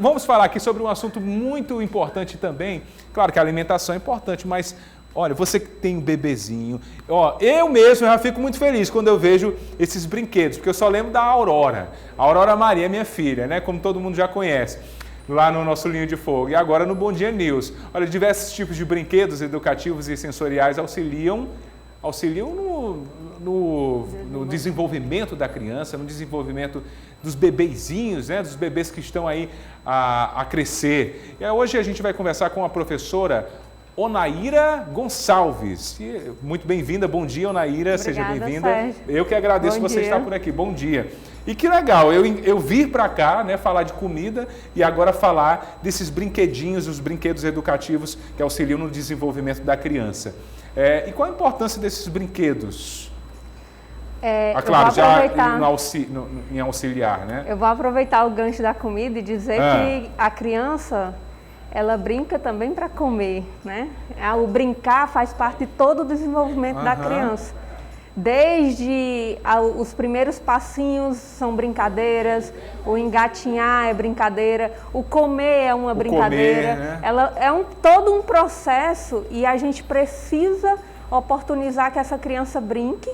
vamos falar aqui sobre um assunto muito importante também. Claro que a alimentação é importante, mas olha, você que tem um bebezinho, eu mesmo já fico muito feliz quando eu vejo esses brinquedos, porque eu só lembro da Aurora. A Aurora Maria, minha filha, né? Como todo mundo já conhece, lá no nosso Linho de Fogo. E agora no Bom Dia News. Olha, diversos tipos de brinquedos educativos e sensoriais auxiliam no desenvolvimento da criança, no desenvolvimento dos bebezinhos, né? Dos bebês que estão aí a crescer. E hoje a gente vai conversar com a professora Onaíra Gonçalves. Muito bem-vinda, bom dia, Onaíra, seja bem-vinda. Eu que agradeço você estar por aqui, bom dia. E que legal, eu vir para cá, né, falar de comida e agora falar desses brinquedinhos, os brinquedos educativos que auxiliam no desenvolvimento da criança. E qual a importância desses brinquedos? Claro, já em auxiliar, né? Eu vou aproveitar o gancho da comida e dizer que a criança, ela brinca também para comer, né? O brincar faz parte de todo o desenvolvimento da criança. Desde os primeiros passinhos são brincadeiras, o engatinhar é brincadeira, o comer é uma brincadeira. Comer, né? Ela é todo um processo e a gente precisa oportunizar que essa criança brinque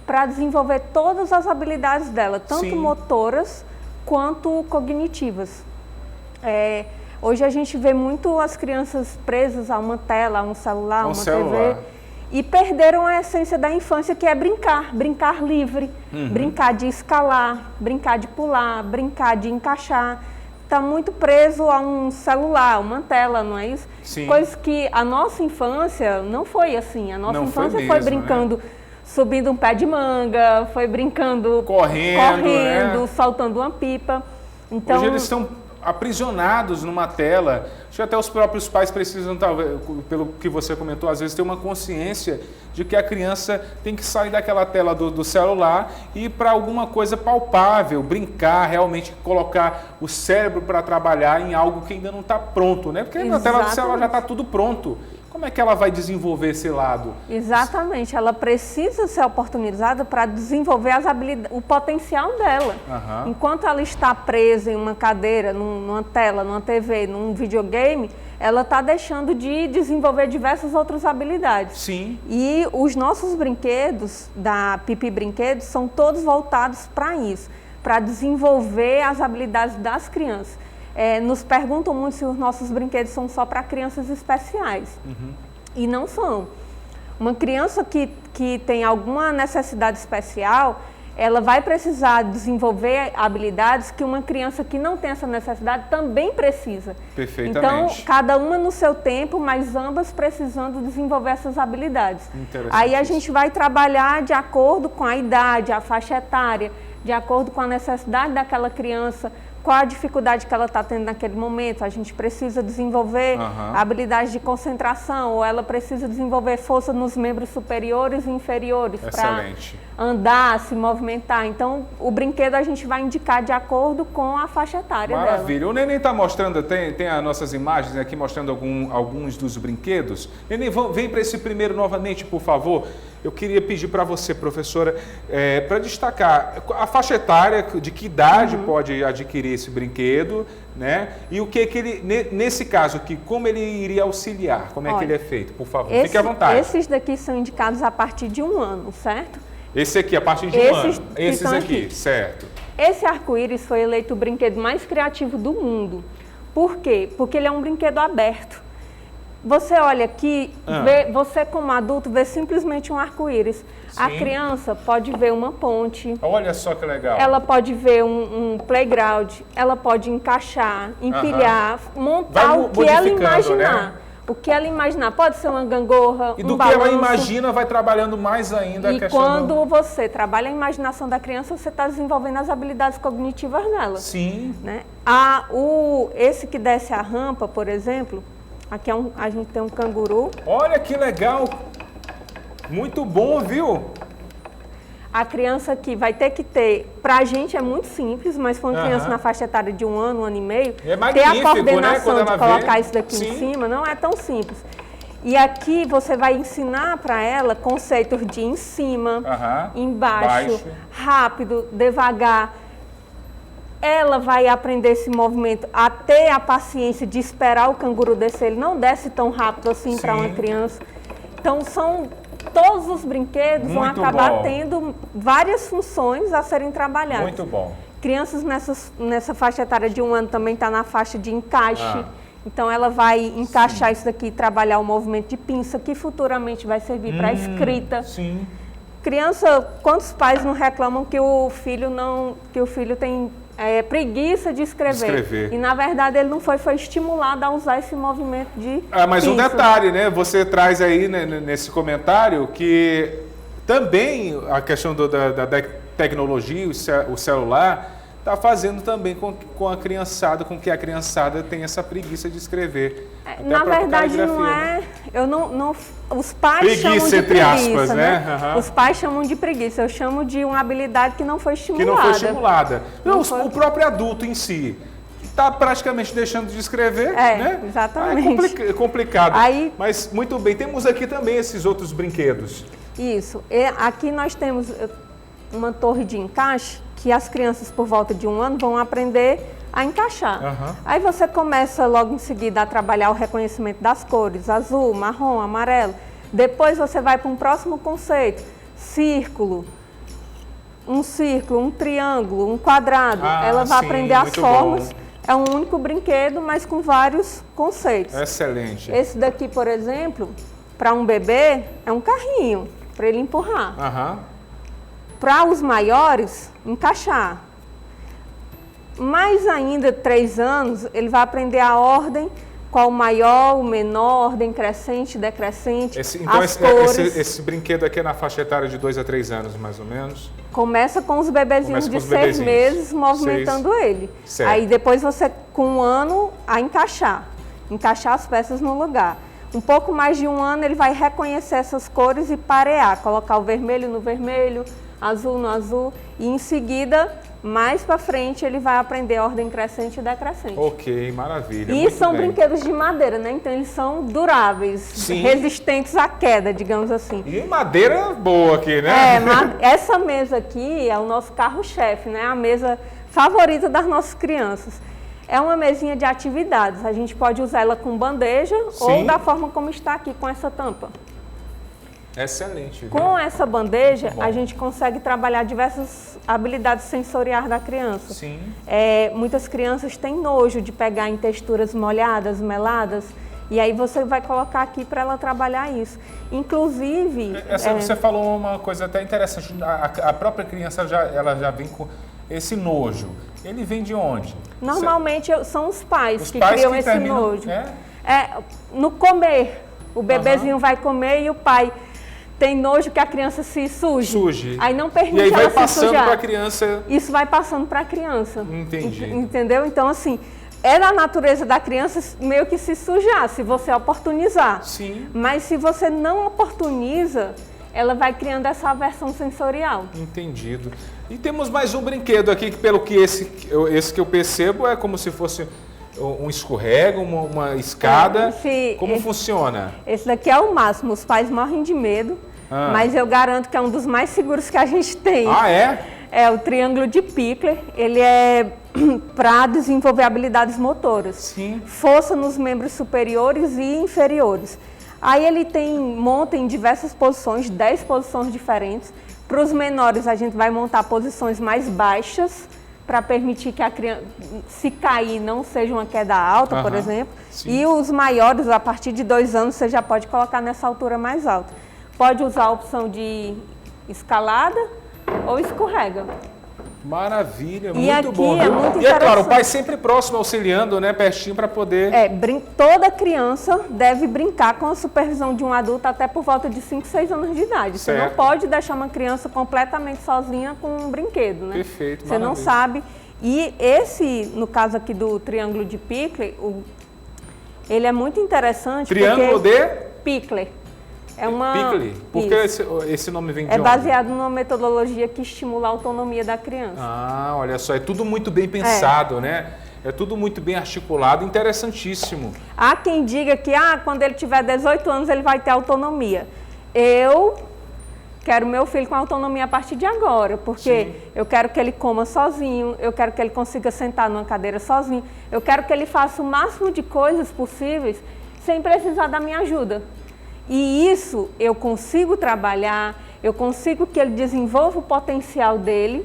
para desenvolver todas as habilidades dela, tanto motoras quanto cognitivas. Hoje a gente vê muito as crianças presas a uma tela, a um celular, a uma TV, e perderam a essência da infância, que é brincar livre, brincar de escalar, brincar de pular, brincar de encaixar. Está muito preso a um celular, uma tela, não é isso? Sim. Coisa que a nossa infância não foi assim. A nossa infância foi brincando, né? Subindo um pé de manga, foi brincando, correndo, né? Soltando uma pipa. Então, hoje eles estão aprisionados numa tela. Acho que até os próprios pais precisam, talvez, pelo que você comentou, às vezes ter uma consciência de que a criança tem que sair daquela tela do celular e ir para alguma coisa palpável, brincar, realmente colocar o cérebro para trabalhar em algo que ainda não está pronto, né? Porque na tela do celular já está tudo pronto. Como é que ela vai desenvolver esse lado? Exatamente, ela precisa ser oportunizada para desenvolver as habilidades, o potencial dela. Enquanto ela está presa em uma cadeira, numa tela, numa TV, num videogame, ela está deixando de desenvolver diversas outras habilidades. Sim. E os nossos brinquedos, da Pipi Brinquedos, são todos voltados para isso, para desenvolver as habilidades das crianças. Nos perguntam muito se os nossos brinquedos são só para crianças especiais. E não são. Uma criança que tem alguma necessidade especial, ela vai precisar desenvolver habilidades que uma criança que não tem essa necessidade também precisa. Perfeitamente. Então, cada uma no seu tempo, mas ambas precisando desenvolver essas habilidades. Aí a gente vai trabalhar de acordo com a idade, a faixa etária, de acordo com a necessidade daquela criança, qual a dificuldade que ela está tendo naquele momento. A gente precisa desenvolver habilidades de concentração, ou ela precisa desenvolver força nos membros superiores e inferiores para andar, se movimentar. Então, o brinquedo a gente vai indicar de acordo com a faixa etária dela. Maravilha. O Neném está mostrando, tem as nossas imagens aqui mostrando alguns dos brinquedos. Neném, vem para esse primeiro novamente, por favor. Eu queria pedir para você, professora, para destacar a faixa etária, de que idade pode adquirir esse brinquedo, né? E o que ele, nesse caso aqui, como ele iria auxiliar, como é que ele é feito, por favor, fique à vontade. Esses daqui são indicados a partir de 1 ano, certo? Esse aqui, a partir de 1 ano. Esses aqui, certo. Esse arco-íris foi eleito o brinquedo mais criativo do mundo. Por quê? Porque ele é um brinquedo aberto. Você olha aqui, você como adulto vê simplesmente um arco-íris. A criança pode ver uma ponte. Olha só que legal. Ela pode ver um playground, ela pode encaixar, empilhar, montar o que ela imaginar. Né? O que ela imaginar. Pode ser uma gangorra, e do que ela imagina vai trabalhando mais ainda a questão. E quando você trabalha a imaginação da criança, você está desenvolvendo as habilidades cognitivas dela. Sim. Né? Esse que desce a rampa, por exemplo, aqui a gente tem um canguru. Olha que legal! Muito bom, viu? A criança aqui vai ter que ter, pra gente é muito simples, mas para uma criança na faixa etária de 1 ano, 1 ano e meio, ter a coordenação, né, de colocar isso daqui em cima não é tão simples. E aqui você vai ensinar para ela conceitos de em cima, embaixo, rápido, devagar. ela vai aprender esse movimento a ter a paciência de esperar o canguru descer. Ele não desce tão rápido assim para uma criança. Então, todos os brinquedos vão acabar tendo várias funções a serem trabalhadas. Muito bom. Crianças nessa faixa etária de 1 ano também está na faixa de encaixe. Então, ela vai encaixar isso daqui, trabalhar o movimento de pinça, que futuramente vai servir para escrita. Sim. Criança, quantos pais não reclamam que o filho tem preguiça de escrever? E, na verdade, ele não foi estimulado a usar esse movimento de mas pinça. um detalhe, né? Você traz aí, né, nesse comentário que também a questão da tecnologia, o celular, está fazendo também com a criançada, com que a criançada tenha essa preguiça de escrever. Na verdade, não é. Né? Os pais preguiça, chamam de entre preguiça, aspas, né? Uhum. Os pais chamam de preguiça. Eu chamo de uma habilidade que não foi estimulada. Que não foi estimulada. O próprio adulto em si está praticamente deixando de escrever, né? Exatamente. É complicado. Mas, muito bem, temos aqui também esses outros brinquedos. Isso. Aqui nós temos uma torre de encaixe que as crianças por volta de 1 ano vão aprender a encaixar. Aí você começa logo em seguida a trabalhar o reconhecimento das cores, azul, marrom, amarelo. Depois você vai para um próximo conceito, círculo, um triângulo, um quadrado. Ela vai aprender as formas. Bom. É um único brinquedo, mas com vários conceitos. Excelente. Esse daqui, por exemplo, para um bebê, é um carrinho, para ele empurrar. Para os maiores, encaixar. Mais ainda, 3 anos, ele vai aprender a ordem, qual o maior, o menor, ordem crescente, decrescente, as cores. Esse brinquedo aqui é na faixa etária de 2 a 3 anos, mais ou menos? Começa com os bebezinhos de 6 meses, movimentando ele. Certo. Aí depois você, com 1 ano, a encaixar as peças no lugar. Um pouco mais de 1 ano, ele vai reconhecer essas cores e parear, colocar o vermelho no vermelho, azul no azul, e em seguida, mais para frente, ele vai aprender a ordem crescente e decrescente. Ok, maravilha. E são brinquedos de madeira, né? Então eles são duráveis, resistentes à queda, digamos assim. E madeira boa aqui, né? Essa mesa aqui é o nosso carro-chefe, né? A mesa favorita das nossas crianças. É uma mesinha de atividades. A gente pode usar ela com bandeja ou da forma como está aqui, com essa tampa. Excelente. Com essa bandeja, a gente consegue trabalhar diversas habilidades sensoriais da criança. Sim. Muitas crianças têm nojo de pegar em texturas molhadas, meladas, e aí você vai colocar aqui para ela trabalhar isso. Inclusive... Você falou uma coisa até interessante, a própria criança ela já vem com esse nojo. Ele vem de onde? Normalmente são os pais que criam esse nojo. No comer. O bebezinho vai comer e o pai tem nojo que a criança se suje. Aí não permite ela se sujar. E aí vai passando para a criança. Isso vai passando para a criança. Entendi. Entendeu? Então, assim, é da natureza da criança meio que se sujar, se você oportunizar. Sim. Mas se você não oportuniza, ela vai criando essa aversão sensorial. Entendido. E temos mais um brinquedo aqui, que pelo que esse que eu percebo é como se fosse um escorrego, uma escada. Como funciona? Esse daqui é o máximo. Os pais morrem de medo, mas eu garanto que é um dos mais seguros que a gente tem. É o triângulo de Pickler. Ele é para desenvolver habilidades motoras. Sim. Força nos membros superiores e inferiores. Aí ele monta em diversas posições, 10 posições diferentes. Para os menores, a gente vai montar posições mais baixas, para permitir que a criança, se cair, não seja uma queda alta, por exemplo. Sim. E os maiores, a partir de 2 anos, você já pode colocar nessa altura mais alta. Pode usar a opção de escalada ou escorrega. Maravilha, muito aqui bom. É muito e é claro, o pai sempre próximo, auxiliando, né, pertinho para poder... Toda criança deve brincar com a supervisão de um adulto até por volta de 5, 6 anos de idade. Certo. Você não pode deixar uma criança completamente sozinha com um brinquedo, né? Perfeito, você não sabe. E esse, no caso aqui do triângulo de Pickler, ele é muito interessante. Triângulo de Pickler. Pickler? Por que esse nome vem de onde? É baseado numa metodologia que estimula a autonomia da criança. Olha só, é tudo muito bem pensado, né? É tudo muito bem articulado, interessantíssimo. Há quem diga que quando ele tiver 18 anos ele vai ter autonomia. Eu quero meu filho com autonomia a partir de agora, porque sim, eu quero que ele coma sozinho, eu quero que ele consiga sentar numa cadeira sozinho, eu quero que ele faça o máximo de coisas possíveis sem precisar da minha ajuda. E isso eu consigo trabalhar, eu consigo que ele desenvolva o potencial dele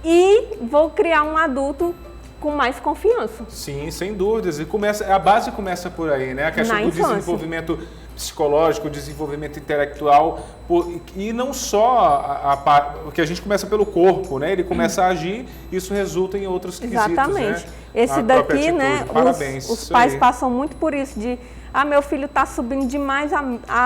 e vou criar um adulto com mais confiança. Sim, sem dúvidas. E a base começa por aí, né? A questão do desenvolvimento psicológico, desenvolvimento intelectual, e não só porque a gente começa pelo corpo, né? Ele começa a agir, isso resulta em outros quesitos. Exatamente. Né? Esse daqui, né? Parabéns. Os pais passam muito por isso de, meu filho está subindo demais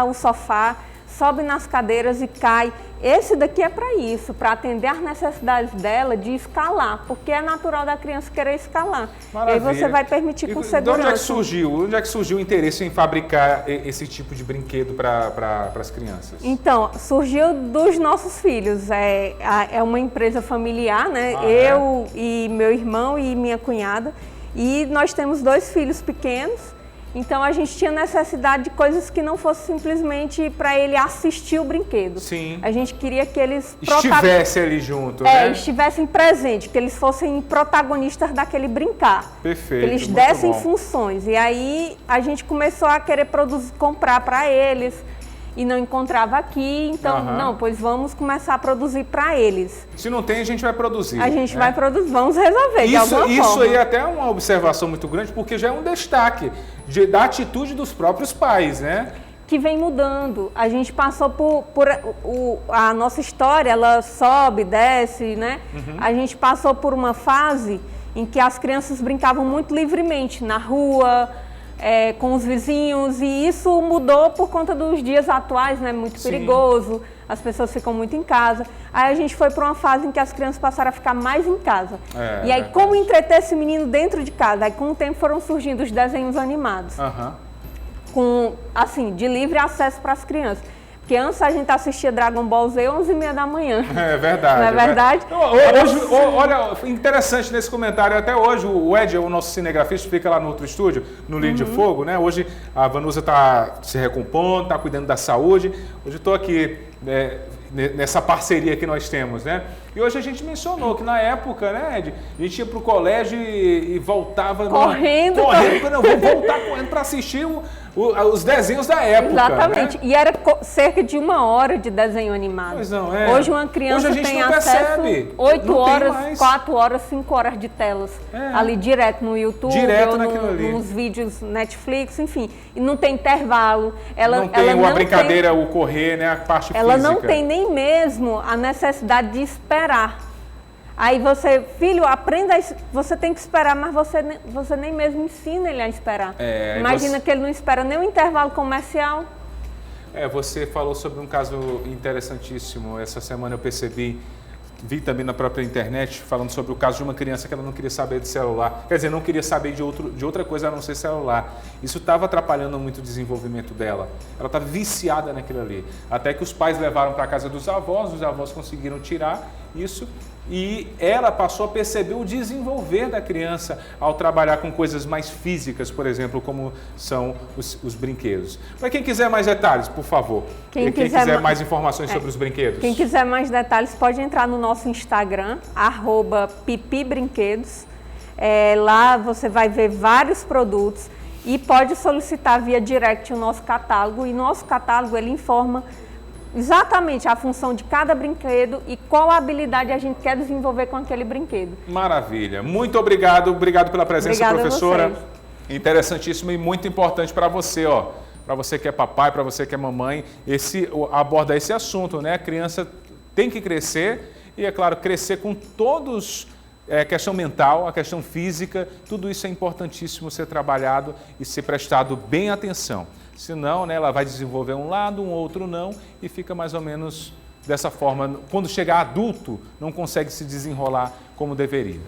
o sofá, sobe nas cadeiras e cai. Esse daqui é para isso, para atender às necessidades dela de escalar, porque é natural da criança querer escalar. Maravilha. E aí você vai permitir com segurança. De onde é que surgiu o interesse em fabricar esse tipo de brinquedo para as crianças? Então, surgiu dos nossos filhos. É uma empresa familiar, né? Eu e meu irmão e minha cunhada. E nós temos 2 filhos pequenos. Então, a gente tinha necessidade de coisas que não fossem simplesmente para ele assistir o brinquedo. Sim. A gente queria que eles... estivessem ali junto, né? Estivessem presentes, que eles fossem protagonistas daquele brincar. Perfeito, que eles dessem funções. E aí, a gente começou a querer comprar para eles e não encontrava aqui. Então, pois vamos começar a produzir para eles. Se não tem, a gente vai produzir. A gente vai produzir, vamos resolver de alguma forma. Isso aí é até uma observação muito grande, porque já é um destaque da atitude dos próprios pais, né? Que vem mudando. A gente passou a nossa história, ela sobe, desce, né? A gente passou por uma fase em que as crianças brincavam muito livremente na rua, com os vizinhos, e isso mudou por conta dos dias atuais, né? Muito perigoso, as pessoas ficam muito em casa. Aí a gente foi para uma fase em que as crianças passaram a ficar mais em casa. E aí, como entreter esse menino dentro de casa? Aí, com o tempo, foram surgindo os desenhos animados. De livre acesso para as crianças. Porque antes a gente assistia Dragon Ball Z 11h30 da manhã. É verdade. Não é verdade? Hoje, olha, interessante nesse comentário, até hoje, o Ed, o nosso cinegrafista, fica lá no outro estúdio, no Linha de Fogo, né? Hoje a Vanusa está se recompondo, está cuidando da saúde. Hoje estou aqui nessa parceria que nós temos, né? E hoje a gente mencionou que na época, né, Ed, a gente ia para o colégio e voltava... Correndo, vou voltar correndo para assistir os desenhos da época. Exatamente. Né? E era cerca de 1 hora de desenho animado. Pois não, Hoje uma criança tem acesso 8 horas, 4 horas, 5 horas de telas. Ali direto no YouTube, nos vídeos Netflix, enfim. E não tem intervalo. Não tem uma brincadeira, o correr, né, a parte física. Ela não tem nem mesmo a necessidade de esperar. Aí filho, aprenda, você tem que esperar, mas você nem mesmo ensina ele a esperar. Imagina que ele não espera nem o intervalo comercial. Você falou sobre um caso interessantíssimo. Essa semana eu vi também na própria internet, falando sobre o caso de uma criança que ela não queria saber de celular. Quer dizer, não queria saber de outra coisa a não ser celular. Isso estava atrapalhando muito o desenvolvimento dela. Ela estava viciada naquilo ali. Até que os pais levaram para a casa dos avós, os avós conseguiram tirar isso. E ela passou a perceber o desenvolver da criança ao trabalhar com coisas mais físicas, por exemplo, como são os brinquedos. Para quem quiser mais detalhes, por favor. Quem quiser mais informações sobre os brinquedos. Quem quiser mais detalhes pode entrar no nosso Instagram, @pipibrinquedos. Lá você vai ver vários produtos e pode solicitar via direct o nosso catálogo. E nosso catálogo ele informa exatamente a função de cada brinquedo e qual habilidade a gente quer desenvolver com aquele brinquedo. Maravilha. Muito obrigado. Obrigado pela presença, Obrigada, professora. A vocês. Interessantíssimo e muito importante para você, ó. Para você que é papai, para você que é mamãe, aborda esse assunto, né? A criança tem que crescer e, é claro, crescer com todos... a questão mental, a questão física, tudo isso é importantíssimo ser trabalhado e ser prestado bem atenção. Senão, né, ela vai desenvolver um lado, um outro não, e fica mais ou menos dessa forma. Quando chegar adulto, não consegue se desenrolar como deveria.